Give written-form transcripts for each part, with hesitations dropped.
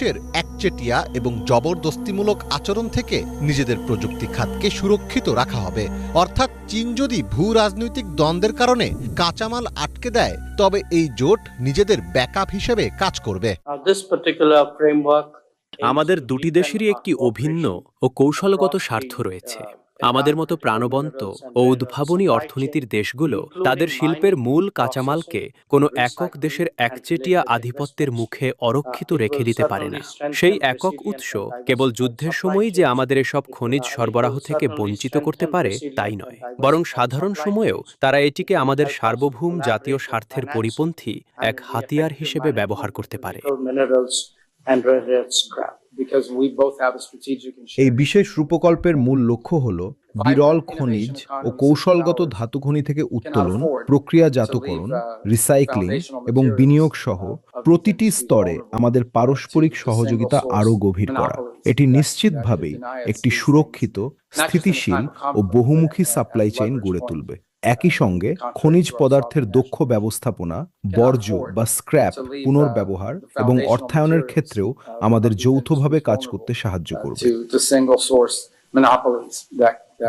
দেশের একচেটিয়া এবং জবরদস্তিমূলক আচরণ থেকে নিজেদের প্রযুক্তি খাতকে সুরক্ষিত রাখা হবে। অর্থাৎ চীন যদি ভূ রাজনৈতিক দ্বন্দ্বের কারণে কাঁচামাল আটকে দেয়, তবে এই জোট নিজেদের ব্যাকআপ হিসেবে কাজ করবে। আমাদের দুটি দেশেরই একটি অভিন্ন ও কৌশলগত স্বার্থ রয়েছে। আমাদের মতো প্রাণবন্ত ও উদ্ভাবনী অর্থনীতির দেশগুলো তাদের শিল্পের মূল কাঁচামালকে কোনো একক দেশের একচেটিয়া আধিপত্যের মুখে অরক্ষিত রেখে দিতে পারে না। সেই একক উৎস কেবল যুদ্ধের সময়ই যে আমাদের এসব খনিজ সরবরাহ থেকে বঞ্চিত করতে পারে তাই নয়, বরং সাধারণ সময়েও তারা এটিকে আমাদের সার্বভৌম জাতীয় স্বার্থের পরিপন্থী এক হাতিয়ার হিসেবে ব্যবহার করতে পারে। এই বিশেষ রূপকল্পের মূল লক্ষ্য হল বিরল খনিজ ও কৌশলগত ধাতু খনি থেকে উত্তোলন, প্রক্রিয়াজাতকরণ, রিসাইক্লিং এবং বিনিয়োগ সহ প্রতিটি স্তরে আমাদের পারস্পরিক সহযোগিতা আরও গভীর করা। এটি নিশ্চিতভাবেই একটি সুরক্ষিত, স্থিতিশীল ও বহুমুখী সাপ্লাই চেইন গড়ে তুলবে। একই সঙ্গে খনিজ পদার্থের দক্ষ ব্যবস্থাপনা, বর্জ্য বা স্ক্র্যাপ পুনর্ব্যবহার এবং অর্থায়নের ক্ষেত্রেও আমাদের যৌথভাবে কাজ করতে সাহায্য করবে।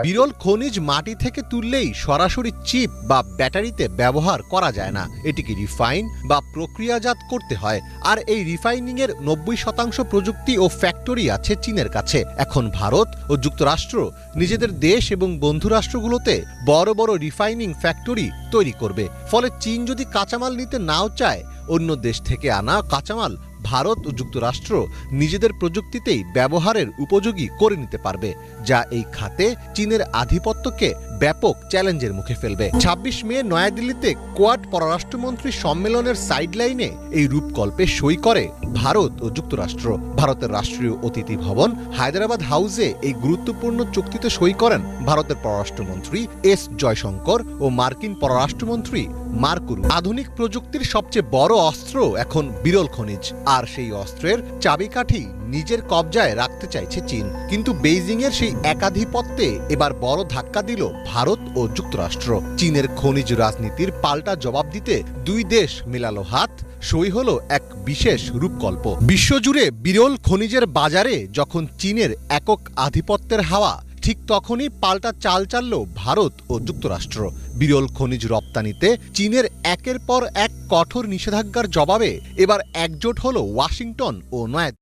বিরল খনিজ মাটি থেকে তুললেই সরাসরি চিপ বা ব্যাটারিতে ব্যবহার করা যায় না, এটিকে রিফাইন বা প্রক্রিয়াজাত করতে হয়। আর এই রিফাইনিং এর 90% প্রযুক্তি ও ফ্যাক্টরি আছে চীনের কাছে। এখন ভারত ও যুক্তরাষ্ট্র নিজেদের দেশ এবং বন্ধু রাষ্ট্রগুলোতে বড় বড় রিফাইনিং ফ্যাক্টরি তৈরি করবে। ফলে চীন যদি কাঁচামাল নিতে নাও চায়, অন্য দেশ থেকে আনা কাঁচামাল ভারত ও যুক্তরাষ্ট্র নিজেদের প্রযুক্তিতেই ব্যবহারের উপযোগী করে নিতে পারবে, যা এই খাতে চীনের আধিপত্যকে ব্যাপক চ্যালেঞ্জের মুখে ফেলবে। 26 মে নয়াদিল্লিতে কোয়াড পররাষ্ট্রমন্ত্রী সম্মেলনের সাইডলাইনে এই রূপকল্পে সই করে ভারত ও যুক্তরাষ্ট্র। ভারতের রাষ্ট্রীয় অতিথি ভবন হায়দ্রাবাদ হাউসে এই গুরুত্বপূর্ণ চুক্তিতে সই করেন ভারতের পররাষ্ট্রমন্ত্রী এস জয়শঙ্কর ও মার্কিন পররাষ্ট্রমন্ত্রী মার্কো রুবিও। আধুনিক প্রযুক্তির সবচেয়ে বড় অস্ত্র এখন বিরল খনিজ, আর সেই অস্ত্রের চাবিকাঠি নিজের কবজায় রাখতে চাইছে চীন। কিন্তু বেইজিং এর সেই একাধিপত্যে এবার বড় ধাক্কা দিল ভারত ও যুক্তরাষ্ট্র। চীনের খনিজ রাজনীতির পাল্টা জবাব দিতে দুই দেশ মেলালো হাত, সই হলো এক বিশেষ রূপকল্প। বিশ্বজুড়ে বিরল খনিজের বাজারে যখন চীনের একক আধিপত্যের হাওয়া, ঠিক তখনই পাল্টা চাল চালল ভারত ও যুক্তরাষ্ট্র। বিরল খনিজ রপ্তানিতে চীনের একের পর এক কঠোর নিষেধাজ্ঞার জবাবে এবার একজোট হলো ওয়াশিংটন ও নয়াদিল্লি।